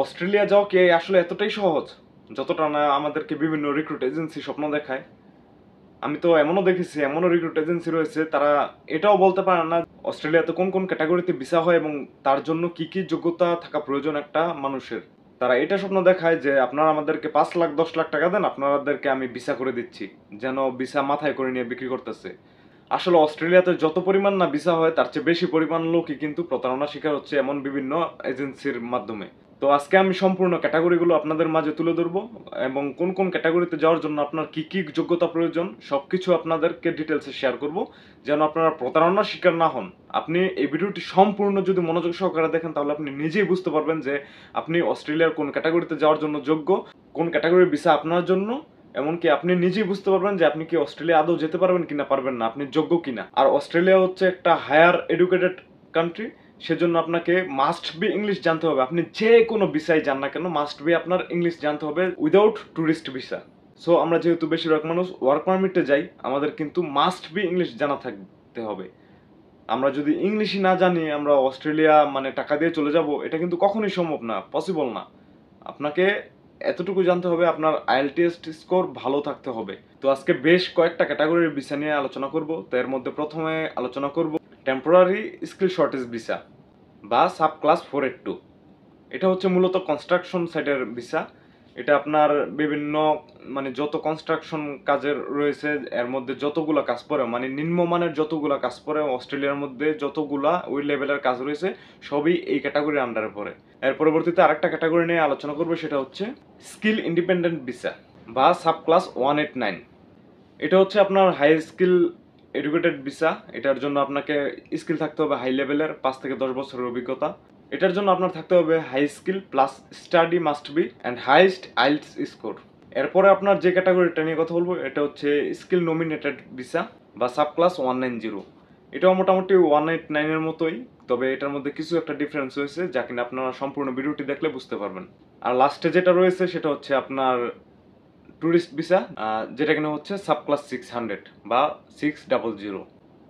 Australia যাওয়া কি আসলে এতটাই সহজ যতটা না আমাদেরকে বিভিন্ন রিক্রুট এজেন্সি স্বপ্ন দেখায়? আমি তো এমনও দেখেছি, এমনও রিক্রুট এজেন্সি রয়েছে তারা এটাও বলতে পারে না অস্ট্রেলিয়াতে কোন কোন ক্যাটাগরিতে ভিসা হয় এবং তার জন্য কি কি যোগ্যতা থাকা প্রয়োজন একটা মানুষের। তারা এটা স্বপ্ন দেখায় যে আপনারা আমাদেরকে 5 লাখ 10 লাখ টাকা দেন, আপনাদেরকে আমি ভিসা করে দিচ্ছি, যেন ভিসা মাথায় করে নিয়ে বিক্রি করতেছে। আসলে অস্ট্রেলিয়াতে যত পরিমাণ না ভিসা হয় তার চেয়ে বেশি পরিমাণ লোকই কিন্তু প্রতারণার শিকার হচ্ছে এমন বিভিন্ন এজেন্সির মাধ্যমে। তো আজকে আমি সম্পূর্ণ ক্যাটাগরিগুলো আপনাদের মাঝে তুলে ধরবো এবং কোন কোন ক্যাটাগরিতে যাওয়ার জন্য আপনার কি কি যোগ্যতা প্রয়োজন সবকিছু আপনাদেরকে ডিটেলসে শেয়ার করব, যেন আপনারা প্রতারণার শিকার না হন। আপনি এই ভিডিওটি সম্পূর্ণ যদি মনোযোগ সহকারে দেখেন তাহলে আপনি নিজেই বুঝতে পারবেন যে আপনি অস্ট্রেলিয়ার কোন ক্যাটাগরিতে যাওয়ার জন্য যোগ্য, কোন ক্যাটাগরির ভিসা আপনার জন্য। এমনকি আপনি নিজেই বুঝতে পারবেন যে আপনি কি অস্ট্রেলিয়া আদৌ যেতে পারবেন কিনা পারবেন না, আপনি যোগ্য কিনা। আর অস্ট্রেলিয়া হচ্ছে একটা হায়ার এডুকেটেড কান্ট্রি, সেজন্য আপনাকে মাস্ট বি ইংলিশ জানতে হবে। আপনি যে কোনো ভিসায় যান না কেন মাস্ট বি আপনার ইংলিশ জানতে হবে উইদাউট ট্যুরিস্ট ভিসা। সো আমরা যেহেতু বেশিরভাগ মানুষ ওয়ার্ক পারমিটে যাই, আমাদের কিন্তু মাস্ট বি ইংলিশ জানা থাকতে হবে। আমরা যদি ইংলিশই না জানি আমরা অস্ট্রেলিয়া মানে টাকা দিয়ে চলে যাব, এটা কিন্তু কখনোই সম্ভব না, পসিবল না। আপনাকে এতটুকু জানতে হবে আপনার আইএলটিএস স্কোর ভালো থাকতে হবে। তো আজকে বেশ কয়েকটা ক্যাটাগরির ভিসা নিয়ে আলোচনা করব। তো এর মধ্যে প্রথমে আলোচনা করব টেম্পোরারি স্কিল শর্টেজ ভিসা বা সাব ক্লাস 482। এটা হচ্ছে মূলত কনস্ট্রাকশন সাইটের ভিসা। এটা আপনার বিভিন্ন মানে যত কনস্ট্রাকশন কাজের রয়েছে এর মধ্যে যতগুলা কাজ পড়ে, মানে নিম্নমানের যতগুলা কাজ পড়ে অস্ট্রেলিয়ার মধ্যে যতগুলা ওই লেভেলের কাজ রয়েছে সবই এই ক্যাটাগরির আন্ডারে পড়ে। এর পরবর্তীতে আরেকটা ক্যাটাগরি নিয়ে আলোচনা করবো, সেটা হচ্ছে স্কিল ইন্ডিপেন্ডেন্ট ভিসা বা সাব ক্লাস 189। এটা হচ্ছে আপনার হাই স্কিল এডুকেটেড ভিসা। এটার জন্য আপনাকে স্কিল থাকতে হবে হাই লেভেলের, 5 থেকে 10 বছরের অভিজ্ঞতা। এটার জন্য আপনার থাকতে হবে high skill plus study must be and highest IELTS score. এরপরে আপনার যে ক্যাটাগরিটা নিয়ে কথা বলবো এটা হচ্ছে স্কিল নমিনেটেড ভিসা বা সাব ক্লাস 190। এটাও মোটামুটি 189-এর মতোই, তবে এটার মধ্যে কিছু একটা ডিফারেন্স হয়েছে যা কিনা আপনারা সম্পূর্ণ ভিডিওটি দেখলে বুঝতে পারবেন। আর লাস্টে যেটা রয়েছে সেটা হচ্ছে আপনার ট্যুরিস্ট ভিসা, যেটা কিনা হচ্ছে সাব ক্লাস 600 বা 600।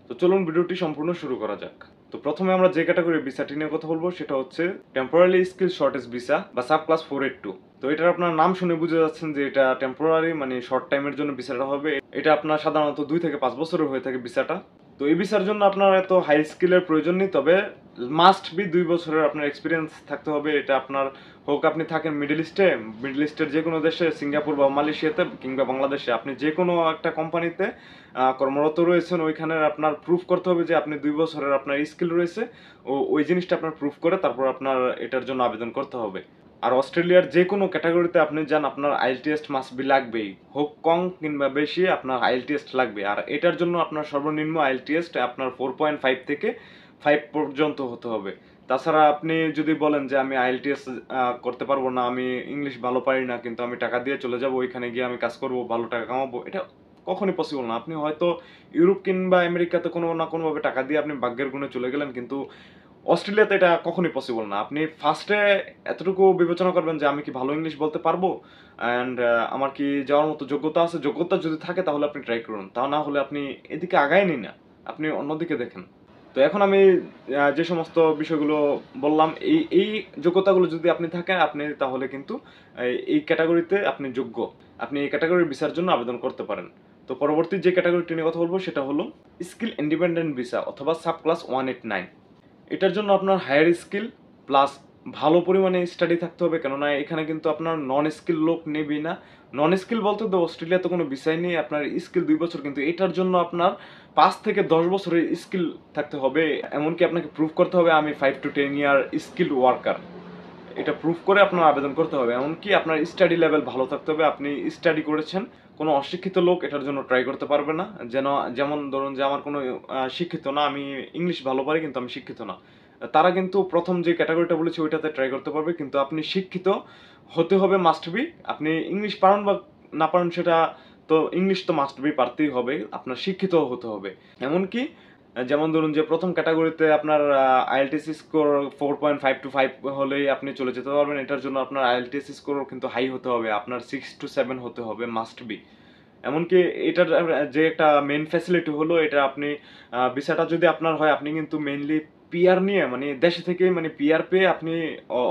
তো চলুন ভিডিওটি সম্পূর্ণ শুরু করা যাক। তো প্রথমে আমরা যে ক্যাটাগরির ভিসাটি নিয়ে কথা বলবো সেটা হচ্ছে টেম্পোরারি স্কিল শর্টেজ ভিসা বা সাব ক্লাস 482। তো এটার আপনার নাম শুনে বুঝে যাচ্ছেন যে এটা টেম্পোরারি, মানে শর্ট টাইমের জন্য ভিসাটা হবে। এটা আপনার সাধারণত 2 থেকে 5 বছরের হয়ে থাকে ভিসাটা। তো এই ভিসার জন্য আপনার এত হাই স্কিলের প্রয়োজন নেই, তবে মাস্ট বি 2 বছরের আপনার এক্সপিরিয়েন্স থাকতে হবে। এটা আপনার হোক আপনি থাকেন মিডল ইস্টের যে কোনো দেশে, সিঙ্গাপুর বা মালয়েশিয়াতে কিংবা বাংলাদেশে, আপনি যে কোনো একটা কোম্পানিতে কর্মরত রয়েছেন, ওইখানে আপনার প্রুফ করতে হবে যে আপনি 2 বছরের আপনার স্কিল রয়েছে। ওই জিনিসটা আপনার প্রুফ করে তারপর আপনার এটার জন্য আবেদন করতে হবে। আর অস্ট্রেলিয়ার যে কোনো ক্যাটাগরিতে আপনি যান আপনার আইএলটিএস মাস্ট বি লাগবেই, হোক কম কিংবা বেশি আপনার আইএলটিএস লাগবে। আর এটার জন্য আপনার সর্বনিম্ন আইএলটিএস আপনার 4.5 থেকে 5 পর্যন্ত হতে হবে। তাছাড়া আপনি যদি বলেন যে আমি আইএলটিএস করতে পারবো না, আমি ইংলিশ ভালো পারি না, কিন্তু আমি টাকা দিয়ে চলে যাব ওইখানে গিয়ে আমি কাজ করব ভালো টাকা কামাবো, এটা কখনই পসিবল না। আপনি হয়তো ইউরোপ কিংবা আমেরিকাতে কোনো না কোনোভাবে টাকা দিয়ে আপনি ভাগ্যের গুণে চলে গেলেন, কিন্তু অস্ট্রেলিয়াতে এটা কখনই পসিবল না। আপনি ফার্স্টে এতটুকু বিবেচনা করবেন যে আমি কি ভালো ইংলিশ বলতে পারবো অ্যান্ড আমার কি যাওয়ার মতো যোগ্যতা আছে। যোগ্যতা যদি থাকে তাহলে আপনি ট্রাই করুন, তা না হলে আপনি এদিকে আগায় নিন না, আপনি অন্যদিকে দেখেন। তো এখন আমি যে সমস্ত বিষয়গুলো বললাম, এই যোগ্যতাগুলো যদি আপনি থাকেন আপনি তাহলে কিন্তু এই ক্যাটাগরিতে আপনি যোগ্য, আপনি এই ক্যাটাগরির ভিসার জন্য আবেদন করতে পারেন। তো পরবর্তী যে ক্যাটাগরিটি নিয়ে কথা বলবো সেটা হলো স্কিল ইন্ডিপেন্ডেন্ট ভিসা অথবা সাব ক্লাস 189। এটার জন্য আপনার হায়ার স্কিল প্লাস ভালো পরিমাণে স্টাডি থাকতে হবে, কেননা এখানে কিন্তু আপনার নন স্কিল লোক নেবেই না। নন স্কিল বলতে তো অস্ট্রেলিয়াতে কোনো বিষয় নেই, আপনার স্কিল 2 বছর, কিন্তু এটার জন্য আপনার 5 থেকে 10 বছরের স্কিল থাকতে হবে। এমনকি আপনাকে প্রুভ করতে হবে আমি 5 to 10 ইয়ার স্কিল ওয়ার্কার, এটা প্রুফ করে আপনার আবেদন করতে হবে। এমনকি আপনার স্টাডি লেভেল ভালো থাকতে হবে, আপনি স্টাডি করেছেন। কোনো অশিক্ষিত লোক এটার জন্য ট্রাই করতে পারবে না। যেমন ধরুন যে আমার কোনো শিক্ষিত না, আমি ইংলিশ ভালো পারি কিন্তু আমি শিক্ষিত না, তারা কিন্তু প্রথম যে ক্যাটাগরিটা বলেছি ওইটাতে ট্রাই করতে পারবে। কিন্তু আপনি শিক্ষিত হতে হবে মাস্ট বি। আপনি ইংলিশ পারেন বা না পারেন সেটা, তো ইংলিশ তো মাস্ট বি পারতেই হবে, আপনার শিক্ষিত হতে হবে। এমনকি যেমন ধরুন যে প্রথম ক্যাটাগরিতে আপনার আইএলটিএস স্কোর 4.5 to 5 হলেই আপনি চলে যেতে পারবেন। এটার জন্য আপনার আইএলটিএস স্কোর কিন্তু হাই হতে হবে, আপনার 6 to 7 হতে হবে মাস্ট বি। এমনকি এটার যে একটা মেইন ফ্যাসিলিটি হলো এটা আপনি ভিসাটা যদি আপনার হয় আপনি কিন্তু মেইনলি পিআর নিয়ে মানে দেশে থেকে মানে পিআর পেয়ে আপনি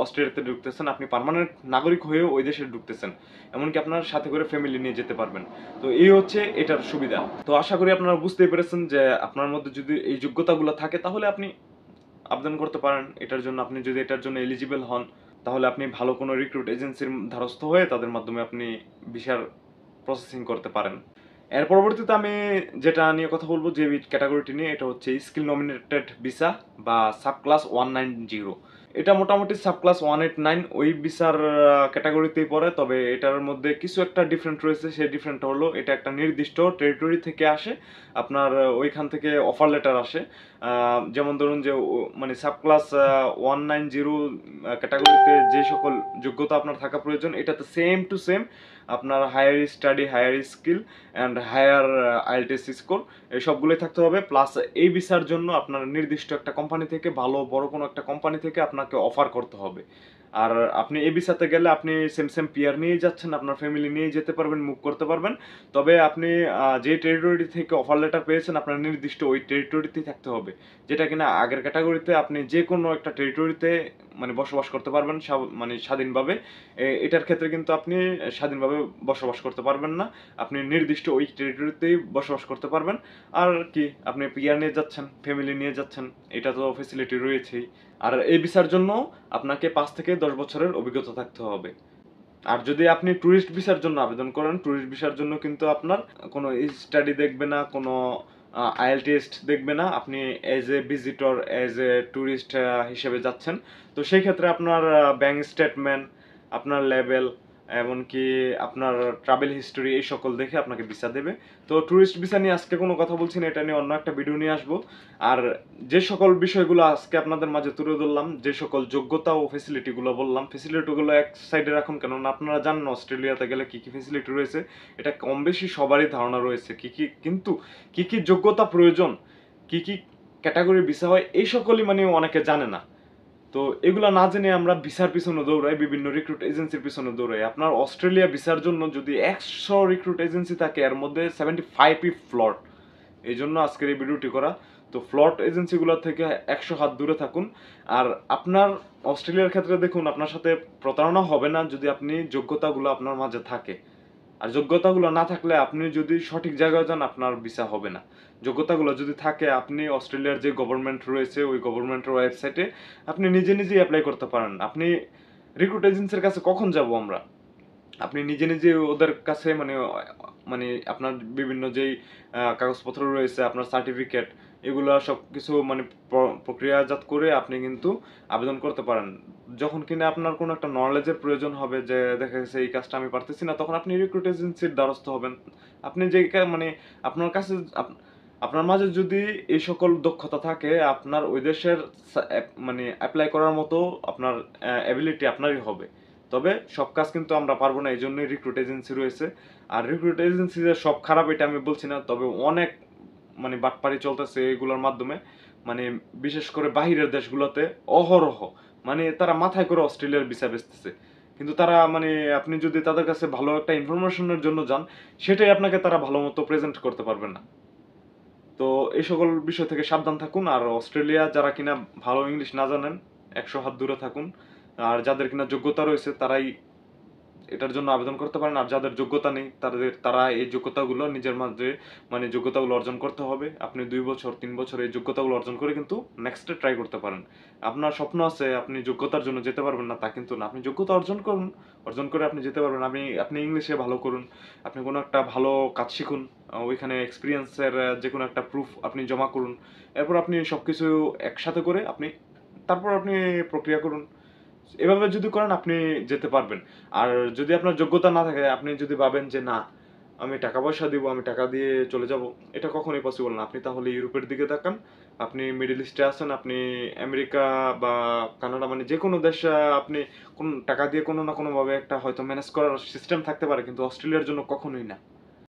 অস্ট্রেলিয়াতে ঢুকতেছেন, আপনি পার্মানেন্ট নাগরিক হয়েও ওই দেশে ঢুকতেছেন, এমনকি আপনার সাথে করে ফ্যামিলি নিয়ে যেতে পারবেন। তো এই হচ্ছে এটার সুবিধা। তো আশা করি আপনারা বুঝতেই পেরেছেন যে আপনার মধ্যে যদি এই যোগ্যতাগুলো থাকে তাহলে আপনি আবেদন করতে পারেন এটার জন্য। আপনি যদি এটার জন্য এলিজিবল হন তাহলে আপনি ভালো কোনো রিক্রুট এজেন্সির দ্বারস্থ হয়ে তাদের মাধ্যমে আপনি ভিসার প্রসেসিং করতে পারেন। এর পরবর্তীতে আমি যেটা নিয়ে কথা বলবো, যে ক্যাটাগরিটি নিয়ে, এটা হচ্ছে স্কিল নমিনেটেড ভিসা বা সাব ক্লাস 190। এটা মোটামুটি সাব ক্লাস 189 ওই ভিসার ক্যাটাগরিতেই পড়ে, তবে এটার মধ্যে কিছু একটা ডিফারেন্ট রয়েছে। সেই ডিফারেন্টটা হলো এটা একটা নির্দিষ্ট টেরিটরি থেকে আসে, আপনার ওইখান থেকে অফার লেটার আসে। যেমন ধরুন যে মানে সাব ক্লাস 190 ক্যাটাগরিতে যে সকল যোগ্যতা আপনার থাকা প্রয়োজন, এটাতে সেম টু সেম আপনার higher study, higher skill and higher IELTS score এই সবগুলোই থাকতে হবে। প্লাস এই ভিসার জন্য আপনার নির্দিষ্ট একটা কোম্পানি থেকে, ভালো বড় কোনো একটা কোম্পানি থেকে আপনাকে অফার করতে হবে। আর আপনি এই ভিসাতে গেলে আপনি সেম সেম পিআর নিয়েই যাচ্ছেন, আপনার ফ্যামিলি নিয়ে যেতে পারবেন, মুভ করতে পারবেন। তবে আপনি যে টেরিটরি থেকে অফার লেটার পেয়েছেন আপনার নির্দিষ্ট ওই টেরিটরিতেই থাকতে হবে, যেটা কিনা আগের ক্যাটাগরিতে আপনি যে কোনো একটা টেরিটরিতে মানে বসবাস করতে পারবেন মানে স্বাধীনভাবে। এটার ক্ষেত্রে কিন্তু আপনি স্বাধীনভাবে বসবাস করতে পারবেন না, আপনি নির্দিষ্ট ওই টেরিটরিতেই বসবাস করতে পারবেন। আর কি, আপনি পিআর নিয়ে যাচ্ছেন, ফ্যামিলি নিয়ে যাচ্ছেন, এটা তো ফেসিলিটি রয়েছেই। আর এই ভিসার জন্য আপনাকে 5 থেকে 10 বছরের অভিজ্ঞতা থাকতে হবে। আর যদি আপনি ট্যুরিস্ট ভিসার জন্য আবেদন করেন, ট্যুরিস্ট ভিসার জন্য কিন্তু আপনার কোনো স্টাডি দেখবে না, কোনো আইএল টেস্ট দেখবে না, আপনি as a visitor, as a tourist হিসেবে যাচ্ছেন। তো সেই ক্ষেত্রে আপনার ব্যাংক স্টেটমেন্ট, আপনার লেভেল, এমনকি আপনার ট্রাভেল হিস্টোরি এই সকল দেখে আপনাকে ভিসা দেবে। তো ট্যুরিস্ট ভিসা নিয়ে আজকে কোনো কথা বলছি না, এটা নিয়ে অন্য একটা ভিডিও নিয়ে আসবো। আর যে সকল বিষয়গুলো আজকে আপনাদের মাঝে তুলে ধরলাম, যে সকল যোগ্যতা ও ফেসিলিটিগুলো বললাম, ফেসিলিটিগুলো এক সাইডে রাখুন, কেননা আপনারা জানেন অস্ট্রেলিয়াতে গেলে কী কী ফেসিলিটি রয়েছে, এটা কম বেশি সবারই ধারণা রয়েছে কিন্তু কী কী যোগ্যতা প্রয়োজন, কী কী ক্যাটাগরি ভিসা হয়, এই সকলই মানে অনেকে জানে না। তো এগুলা না জেনে আমরা ভিসার পিছনে দৌড়াই, বিভিন্ন রিক্রুট এজেন্সির পিছনে দৌড়াই। আপনার অস্ট্রেলিয়া ভিসার জন্য যদি 100 রিক্রুট এজেন্সি থাকে, এর মধ্যে 75ই ফ্লড। এই জন্য আজকের এই ভিডিওটি করা। তো ফ্লড এজেন্সিগুলো থেকে 100 হাত দূরে থাকুন। আর আপনার অস্ট্রেলিয়ার ক্ষেত্রে দেখুন, আপনার সাথে প্রতারণা হবে না যদি আপনি যোগ্যতাগুলো আপনার মাঝে থাকে। আর যোগ্যতাগুলো না থাকলে আপনি যদি সঠিক জায়গায় যান আপনার ভিসা হবে না। যোগ্যতাগুলো যদি থাকে, আপনি অস্ট্রেলিয়ার যে গভর্নমেন্ট রয়েছে ওই গভর্নমেন্টের ওয়েবসাইটে আপনি নিজে নিজেই অ্যাপ্লাই করতে পারেন। আপনি রিক্রুট এজেন্সির কাছে কখন যাব আমরা? আপনি নিজে নিজে ওদের কাছে মানে মানে আপনার বিভিন্ন যেই কাগজপত্র রয়েছে, আপনার সার্টিফিকেট, এগুলো সব কিছু মানে প্রক্রিয়াজাত করে আপনি কিন্তু আবেদন করতে পারেন। যখন কিনা আপনার কোনো একটা নলেজের প্রয়োজন হবে, যে দেখা গেছে এই কাজটা আমি পারতেছি না, তখন আপনি রিক্রুট এজেন্সির দ্বারস্থ হবেন। আপনি যে মানে আপনার কাছে আপনার মাঝে যদি এই সকল দক্ষতা থাকে, আপনার ওই দেশের মানে অ্যাপ্লাই করার মতো আপনার অ্যাবিলিটি আপনারই হবে। তবে সব কাজ কিন্তু আমরা পারবো না, এই জন্যই রিক্রুট এজেন্সি রয়েছে। আর রিক্রুট এজেন্সি যে সব খারাপ এটা আমি বলছি না, তবে অনেক মানে বাটপারি চলতেছে এগুলোর মাধ্যমে। মানে বিশেষ করে বাহিরের দেশগুলোতে অহরহ মানে তারা মাথায় করে অস্ট্রেলিয়ার ভিসা বেচতেছে, কিন্তু তারা মানে আপনি যদি তাদের কাছে ভালো একটা ইনফরমেশনের জন্য যান, সেটাই আপনাকে তারা ভালো মতো প্রেজেন্ট করতে পারবে না। তো এই সকল বিষয় থেকে সাবধান থাকুন। আর অস্ট্রেলিয়া যারা কিনা ভালো ইংলিশ না জানেন, 100 হাত দূরে থাকুন। আর যাদের কিনা যোগ্যতা রয়েছে তারাই এটার জন্য আবেদন করতে পারেন। আর যাদের যোগ্যতা নেই তারা এই যোগ্যতাগুলো নিজের মাঝে মানে যোগ্যতাগুলো অর্জন করতে হবে। আপনি 2 বছর 3 বছর এই যোগ্যতাগুলো অর্জন করে কিন্তু নেক্সটে ট্রাই করতে পারেন। আপনার স্বপ্ন আছে, আপনি যোগ্যতার জন্য যেতে পারবেন না তা কিন্তু না, আপনি যোগ্যতা অর্জন করুন, অর্জন করে আপনি যেতে পারবেন। আপনি ইংলিশে ভালো করুন, আপনি কোনো একটা ভালো কাজ শিখুন, ওইখানে এক্সপিরিয়েন্সের যে কোনো একটা প্রুফ আপনি জমা করুন। এরপর আপনি সবকিছু একসাথে করে তারপর আপনি প্রক্রিয়া করুন। এভাবে যদি করেন আপনি যেতে পারবেন। আর যদি আপনার যোগ্যতা না থাকে, আপনি যদি ভাবেন যে না আমি টাকা পয়সা দিব, আমি টাকা দিয়ে চলে যাব, এটা কখনোই পসিবল না। আপনি তাহলে ইউরোপের দিকে তাকান, আপনি মিডল ইস্টে আছেন, আপনি আমেরিকা বা কানাডা মানে যে কোনো দেশ, আপনি কোন টাকা দিয়ে কোনো না কোনো ভাবে একটা হয়তো ম্যানেজ করার সিস্টেম থাকতে পারে, কিন্তু অস্ট্রেলিয়ার জন্য কখনোই না।